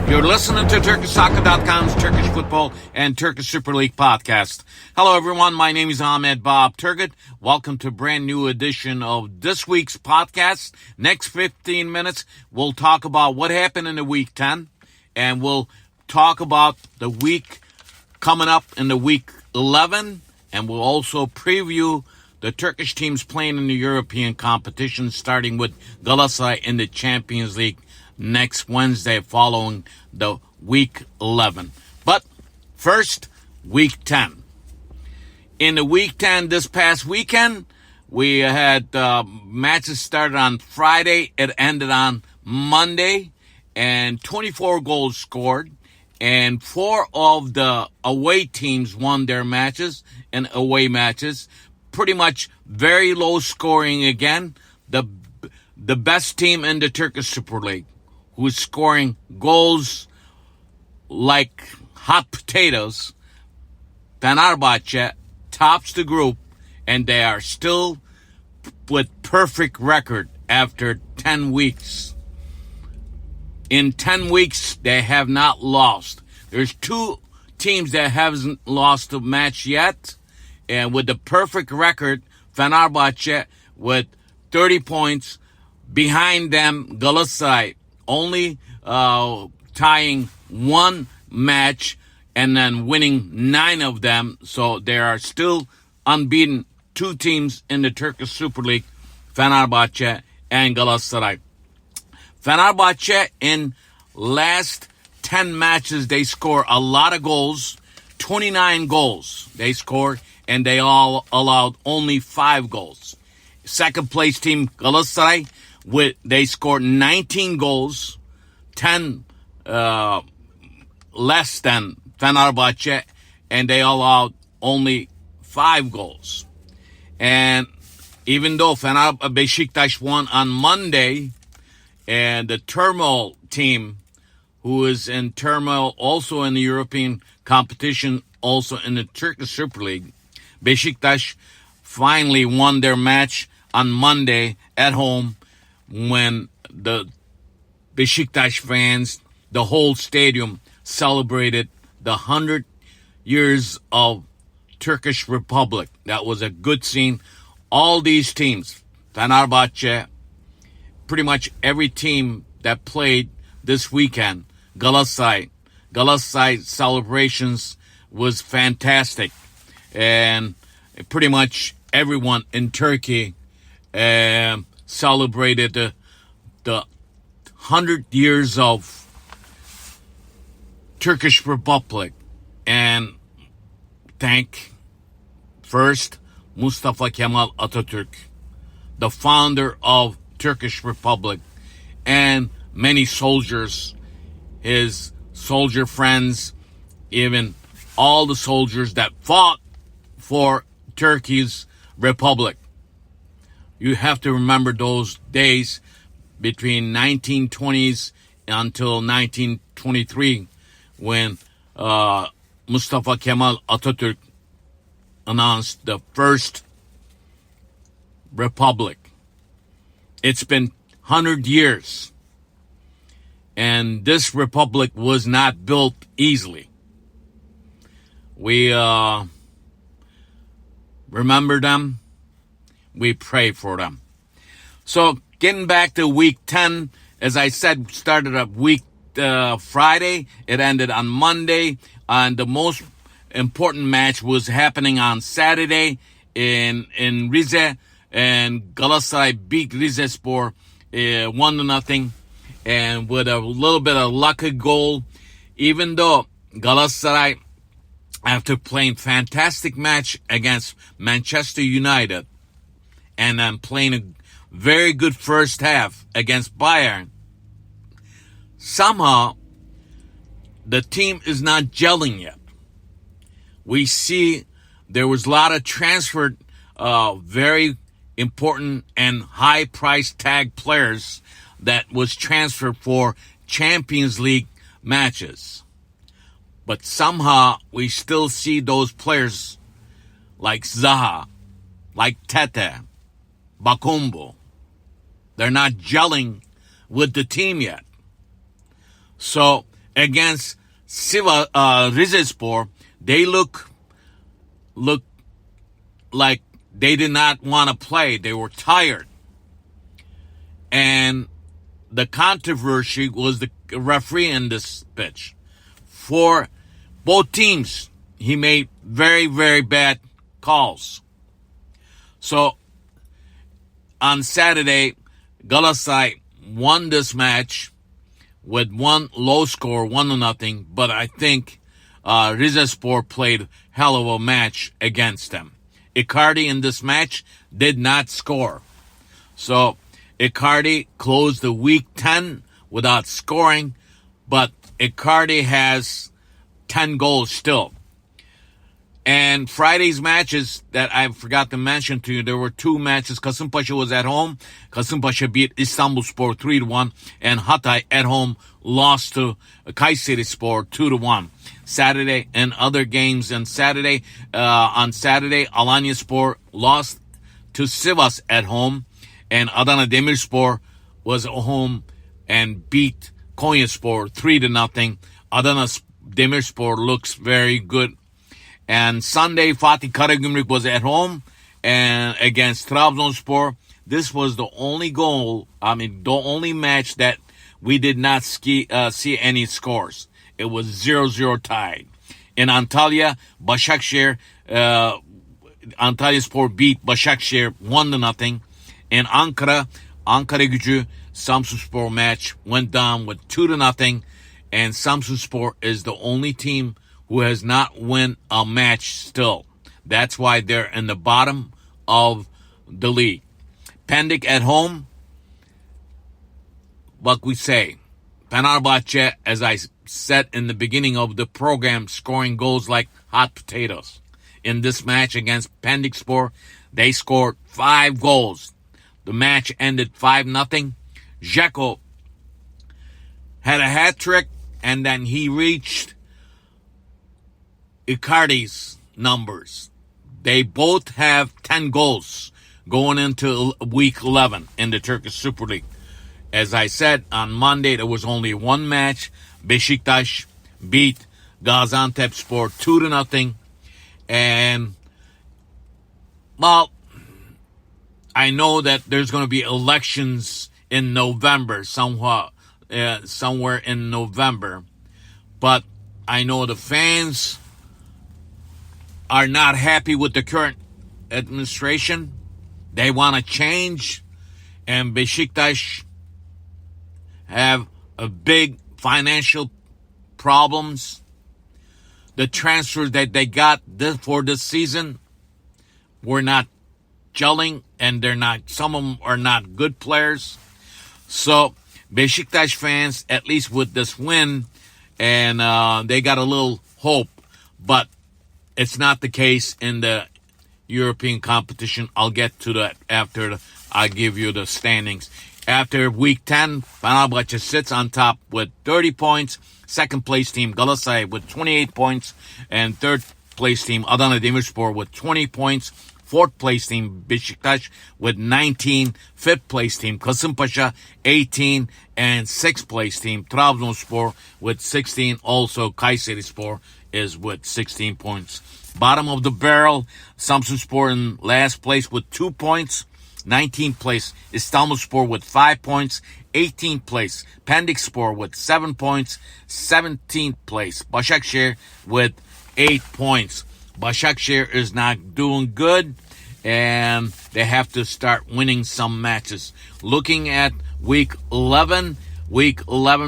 You're listening to TurkishSoccer.com's Turkish Football and Turkish Super League podcast. Hello, everyone. My name is Ahmet Turgut. Welcome to a brand new edition of this week's podcast. Next 15 minutes, we'll talk about what happened in the week 10, and we'll talk about the week coming up in the week 11, and we'll also preview the Turkish teams playing in the European competition, starting with Galatasaray in the Champions League next Wednesday following the week 11. But first, week 10. In the week 10 this past weekend, we had matches started on Friday. It ended on Monday, and 24 goals scored. And 4 of the away teams won their matches and away matches. Pretty much very low scoring again. The best team in the Turkish Super Lig, who's scoring goals like hot potatoes, Fenerbahçe, tops the group, and they are still with perfect record after 10 weeks. In 10 weeks, they have not lost. There's 2 teams that haven't lost a match yet, and with the perfect record, Fenerbahçe with 30 points. Behind them, Galatasaray only tying 1 match and then winning 9 of them. So there are still unbeaten 2 teams in the Turkish Super League, Fenerbahçe and Galatasaray. Fenerbahçe in last 10 matches, they score a lot of goals, 29 goals they scored, and they all allowed only 5 goals. Second place team, Galatasaray, they scored 19 goals, 10 less than Fenerbahçe, and they allowed only 5 goals. And even though Beşiktaş won on Monday, and the turmoil team, who is in turmoil also in the European competition, also in the Turkish Super League, Beşiktaş finally won their match on Monday at home when the Beşiktaş fans, the whole stadium, celebrated the 100 years of Turkish Republic. That was a good scene. All these teams, Fenerbahçe, pretty much every team that played this weekend, Galatasaray celebrations was fantastic. And pretty much everyone in Turkey celebrated the 100 years of Turkish Republic, and thank first Mustafa Kemal Atatürk, the founder of Turkish Republic, and many soldiers, his soldier friends, even all the soldiers that fought for Turkey's republic. You have to remember those days between 1920s until 1923 when Mustafa Kemal Atatürk announced the first republic. It's been 100 years, and this republic was not built easily. We remember them. We pray for them. So getting back to week 10, as I said, started up week Friday. It ended on Monday. And the most important match was happening on Saturday in Rize. And Galatasaray beat Rizespor 1-0. And with a little bit of lucky goal, even though Galatasaray, after playing fantastic match against Manchester United, and then playing a very good first half against Bayern, somehow the team is not gelling yet. We see there was a lot of transferred, very important and high price tag players that was transferred for Champions League matches. But somehow we still see those players like Zaha, like Tete, Bakumbu. They're not gelling with the team yet. So against Rizespor, they look like they did not want to play. They were tired. And the controversy was the referee in this pitch. For both teams, he made very, very bad calls. So, on Saturday, Galatasaray won this match with one low score, 1-0, but I think Rizespor played hell of a match against them. Icardi in this match did not score. So, Icardi closed the week 10 without scoring, but Icardi has 10 goals still. And Friday's matches that I forgot to mention to you, there were two matches. Kasımpaşa was at home. Kasımpaşa beat Istanbulspor 3-1, and Hatay at home lost to Kayserispor 2-1. Saturday and other games on Saturday, Alanyaspor lost to Sivas at home, and Adana Demirspor was at home and beat Konyaspor 3-0. Adana Demirspor looks very good. And Sunday, Fatih Karagümrük was at home and against Trabzonspor. This was the only the only match that we did not see any scores. It was 0-0 tied. In Antalya, Başakşehir, Antalyaspor beat Başakşehir 1-0. In Ankara, Ankaragücü, Samsunspor match went down with 2-0. And Samsunspor is the only team who has not won a match still. That's why they're in the bottom of the league. Pendik at home, what we say, Fenerbahçe, as I said in the beginning of the program, scoring goals like hot potatoes. In this match against Pendikspor, they scored 5 goals. The match ended 5-0. Dzeko had a hat trick, and then he reached Icardi's numbers. They both have 10 goals going into week 11 in the Turkish Super Lig. As I said, on Monday, there was only one match. Beşiktaş beat Gaziantepspor 2-0. And, well, I know that there's going to be elections in November, somewhere in November. But I know the fans are not happy with the current administration. They want to change. And Beşiktaş have a big financial problems. The transfers that they got for this season were not gelling, and some of them are not good players. So Beşiktaş fans, at least with this win, and they got a little hope, but it's not the case in the European competition. I'll get to that after I give you the standings. After week 10, Fenerbahçe sits on top with 30 points. Second place team Galatasaray with 28 points. And third place team Adana Demirspor with 20 points. Fourth place team Beşiktaş with 19. Fifth place team Kasımpaşa 18. And sixth place team Trabzonspor with 16. Also Kayserispor is with 16 points. Bottom of the barrel, Samsunspor in last place with 2 points. 19th place, Istanbulspor with 5 points. 18th place, Pendikspor with 7 points. 17th place, Başakşehir with 8 points. Başakşehir is not doing good, and they have to start winning some matches. Looking at week 11,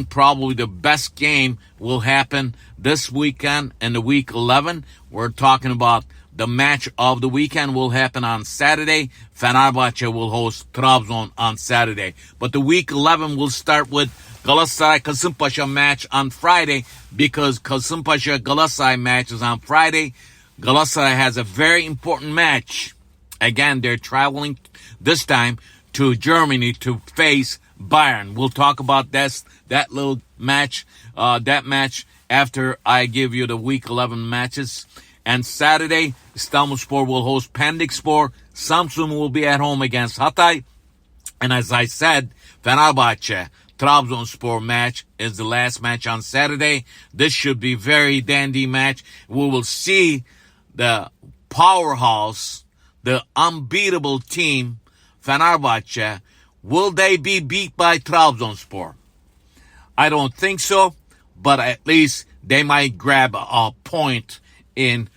probably the best game will happen this weekend. In the week 11, we're talking about the match of the weekend will happen on Saturday. Fenerbahçe will host Trabzon on Saturday. But the week 11 will start with Galatasaray-Kasımpaşa match on Friday, because Kasımpaşa-Galatasaray match is on Friday. Galatasaray has a very important match. Again, they're traveling this time to Germany to face Bayern. We'll talk about that little match, after I give you the week 11 matches. And Saturday, Istanbulspor will host Pendikspor. Samsun will be at home against Hatay. And as I said, Fenerbahçe Trabzonspor match is the last match on Saturday. This should be very dandy match. We will see the powerhouse, the unbeatable team, Fenerbahçe. Will they be beat by Trabzonspor? I don't think so, but at least they might grab a point in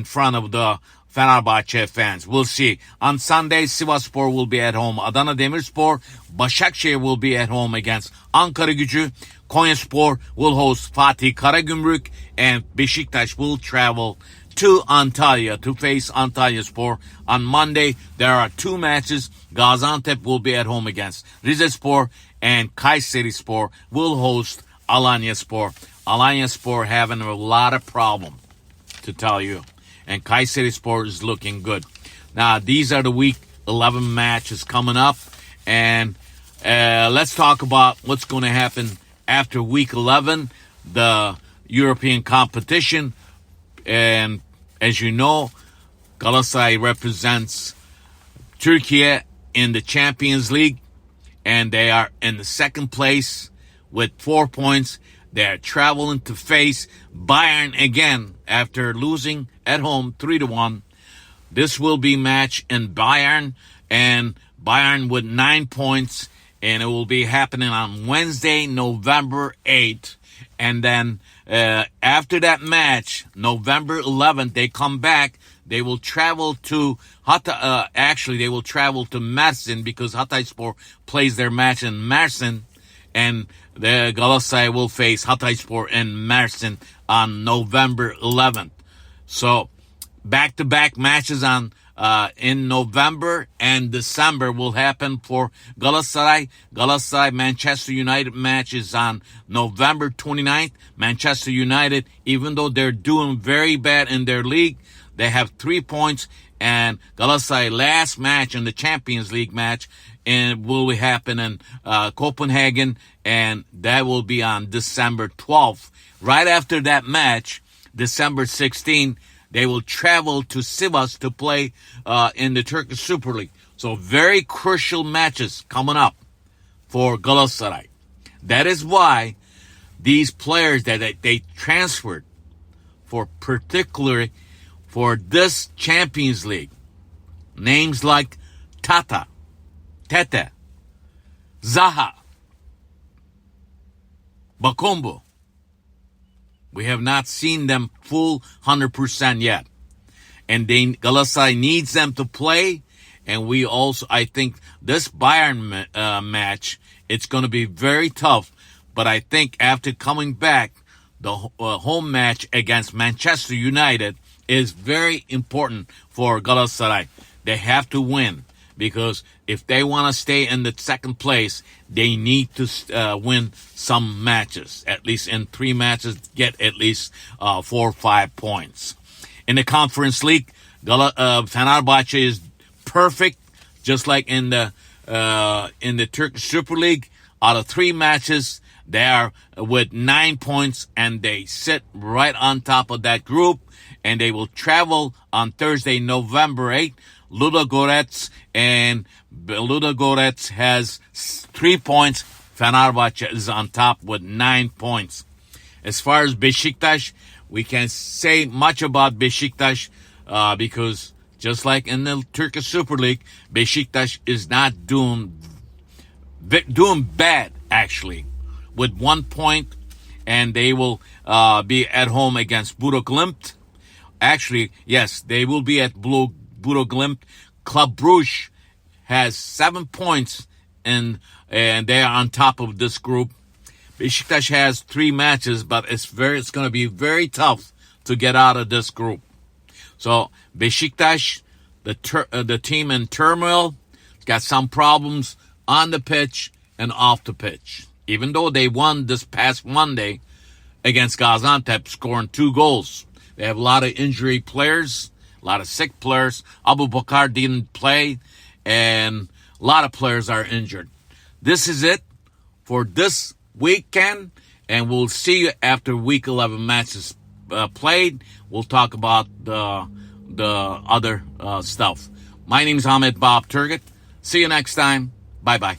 front of the Fenerbahçe fans. We'll see. On Sunday, Sivasspor will be at home. Adana Demirspor, Başakşehir will be at home against Ankaragücü. Konyaspor will host Fatih Karagümrük, and Beşiktaş will travel to Antalya to face Antalyaspor. On Monday, there are two matches. Gaziantep will be at home against Rizespor, and Kayserispor will host Alanyaspor. Alanyaspor having a lot of problem, to tell you. And Kayserispor is looking good. Now, these are the Week 11 matches coming up. And let's talk about what's going to happen after Week 11, the European competition. And as you know, Galatasaray represents Turkey in the Champions League. And they are in the second place with 4 points. They're traveling to face Bayern again after losing at home 3-1. This will be match in Bayern, and Bayern with 9 points, and it will be happening on Wednesday, November 8th. And then after that match, November 11th, they come back. They will travel to they will travel to Mersin because Hatayspor plays their match in Mersin. And the Galatasaray will face Hatayspor in Mersin on November 11th. So back-to-back matches on in November and December will happen for Galatasaray. Galatasaray Manchester United match is on November 29th. Manchester United, even though they're doing very bad in their league, they have 3 points. And Galatasaray last match in the Champions League match will happen in Copenhagen, and that will be on December 12th. Right after that match, December 16th, they will travel to Sivas to play in the Turkish Super Lig. So very crucial matches coming up for Galatasaray. That is why these players that they transferred particularly for this Champions League, names like Tete, Zaha, Bakumbu. We have not seen them full 100% yet. And Galatasaray needs them to play. And we also, I think this Bayern match, it's going to be very tough. But I think after coming back, the home match against Manchester United is very important for Galatasaray. They have to win, because if they want to stay in the second place, they need to win some matches, at least in 3 matches, get at least 4 or 5 points. In the Conference League, Fenerbahçe is perfect, just like in the Turkish Super Lig. Out of 3 matches, they are with 9 points, and they sit right on top of that group. And they will travel on Thursday, November 8th. Ludogorets has 3 points. Fenerbahçe is on top with 9 points. As far as Beşiktaş, we can't say much about Beşiktaş because just like in the Turkish Super League, Beşiktaş is not doing bad, actually, with 1 point, and they will be at home against Bodo Glimt. Actually, yes, they will be at Bodo Glimt. Club Brugge has 7 points, and they are on top of this group. Beşiktaş has 3 matches, but it's going to be very tough to get out of this group. So Beşiktaş, the team in turmoil, got some problems on the pitch and off the pitch. Even though they won this past Monday against Gaziantep, scoring 2 goals. They have a lot of injury players, a lot of sick players. Abu Bakar didn't play, and a lot of players are injured. This is it for this weekend, and we'll see you after Week 11 matches played. We'll talk about the other stuff. My name is Ahmet Bob Turgut. See you next time. Bye-bye.